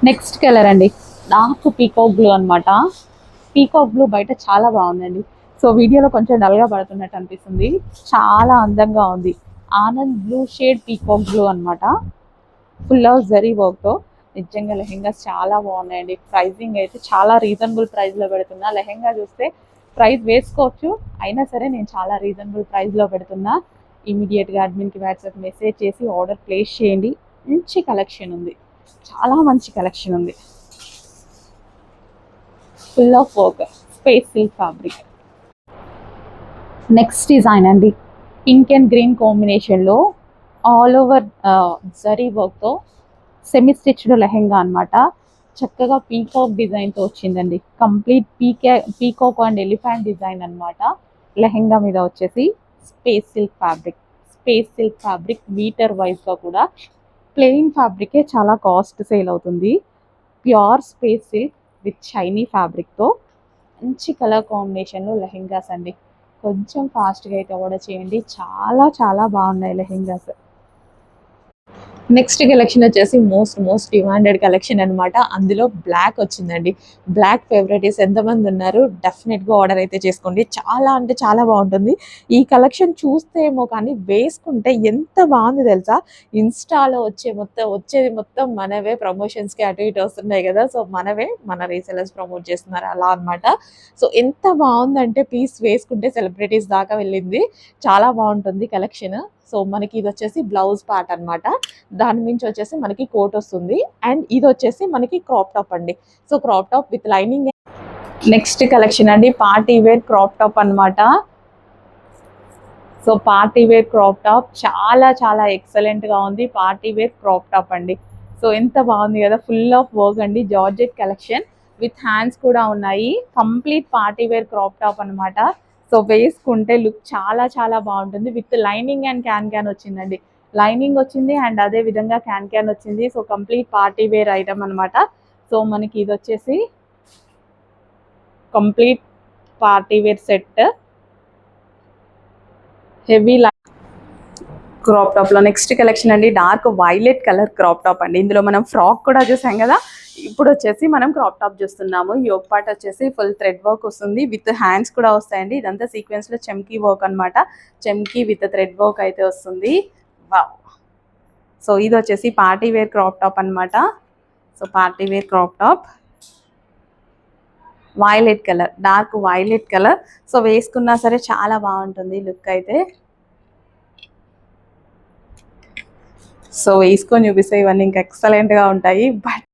Next colour అండి, dark peacock blue అనమాట. Peacock blue బయట చాలా బాగుందండి. సో వీడియోలో కొంచెం డల్గా పడుతున్నట్టు అనిపిస్తుంది, చాలా అందంగా ఉంది. Anand blue shade peacock blue అనమాట. ఫుల్ ఆఫ్ జరీ వర్క్తో నిజంగా లెహెంగాస్ చాలా బాగున్నాయండి. ప్రైజింగ్ అయితే చాలా రీజనబుల్ ప్రైస్లో పెడుతున్నా. లెహెంగా చూస్తే ప్రైస్ వేసుకోవచ్చు, అయినా సరే నేను చాలా రీజనబుల్ ప్రైస్లో పెడుతున్నా. ఇమీడియట్గా అడ్మిన్కి వాట్సాప్ మెసేజ్ చేసి ఆర్డర్ ప్లేస్ చేయండి. మంచి కలెక్షన్ ఉంది, చాలా మంచి కలెక్షన్ ఉంది. Full of work, space silk fabric. Next design అండి, పింక్ అండ్ గ్రీన్ కాంబినేషన్లో ఆల్ ఓవర్ జరీ వర్క్తో సెమీ స్టిచ్డ్ లెహెంగా అనమాట. చక్కగా పీకాక్ డిజైన్తో వచ్చిందండి. Complete peacock and elephant design అనమాట. లెహెంగా మీద వచ్చేసి space silk fabric. Space silk fabric meter వైజ్గా కూడా ప్లెయిన్ ఫ్యాబ్రికే చాలా కాస్ట్ సేల్ అవుతుంది. Pure space silk with shiny ఫ్యాబ్రిక్తో మంచి కలర్ కాంబినేషన్లో లెహెంగాస్ అండి. కొంచెం ఫాస్ట్గా అయితే ఆర్డర్ చేయండి, చాలా చాలా బాగున్నాయి లెహెంగాస్. నెక్స్ట్ కలెక్షన్ వచ్చేసి మోస్ట్ డిమాండెడ్ కలెక్షన్ అనమాట. అందులో బ్లాక్ వచ్చిందండి. బ్లాక్ ఫేవరెటీస్ ఎంతమంది ఉన్నారు, డెఫినెట్గా ఆర్డర్ అయితే చేసుకోండి. చాలా అంటే చాలా బాగుంటుంది. ఈ కలెక్షన్ చూస్తే ఏమో కానీ వేసుకుంటే ఎంత బాగుంది తెలుసా. ఇన్స్టాలో వచ్చేది మొత్తం మనవే, ప్రమోషన్స్కి అటు ఇటు వస్తున్నాయి కదా, సో మన రీసెలర్స్ ప్రమోట్ చేస్తున్నారు అలా అనమాట. సో ఎంత బాగుందంటే పీస్ వేసుకుంటే సెలబ్రిటీస్ దాకా వెళ్ళింది. చాలా బాగుంటుంది కలెక్షన్. సో మనకి ఇది వచ్చేసి బ్లౌజ్ పార్ట్ అనమాట. దాని మించి వచ్చేసి మనకి కోట్ వస్తుంది. అండ్ ఇది వచ్చేసి మనకి క్రాప్ టాప్ అండి. So crop top with lining. Next collection అండి, పార్టీ వేర్ క్రాప్ టాప్ అనమాట. So party wear crop top చాలా చాలా ఎక్సలెంట్గా ఉంది. పార్టీ వేర్ క్రాప్ టాప్ అండి. సో ఎంత బాగుంది కదా, ఫుల్ ఆఫ్ వర్క్ అండి. జార్జెట్ కలెక్షన్ విత్ హ్యాండ్స్ కూడా ఉన్నాయి. Complete party wear crop top అనమాట. సో వేసుకుంటే లుక్ చాలా చాలా బాగుంటుంది. విత్ లైనింగ్ అండ్ క్యాన్ వచ్చిందండి. లైనింగ్ వచ్చింది అండ్ అదే విధంగా క్యాన్ వచ్చింది. So complete party wear item అనమాట. సో మనకి ఇది వచ్చేసి complete party wear set, heavy crop top లో. నెక్స్ట్ కలెక్షన్ అండి, dark violet colour crop top అండి. ఇందులో మనం ఫ్రాక్ కూడా చూసాం కదా, ఇప్పుడు వచ్చేసి మనం క్రాప్ టాప్ చూస్తున్నాము. యోక్ పార్ట్ వచ్చేసి ఫుల్ థ్రెడ్ వర్క్ వస్తుంది, విత్ హ్యాండ్స్ కూడా వస్తాయండి. ఇదంతా సీక్వెన్స్ లో చెమ్కీ వర్క్ అనమాట. చెమ్కీ విత్ థ్రెడ్ వర్క్ అయితే వస్తుంది. వావ్. సో ఇది వచ్చేసి పార్టీ వేర్ క్రాప్ టాప్ అనమాట. So party wear crop top violet colour, dark violet colour. So వేసుకున్నా సరే చాలా బాగుంటుంది లుక్ అయితే. సో వేసుకొని చూపిస్తే ఇవన్నీ ఇంకా ఎక్సలెంట్గా ఉంటాయి. బట్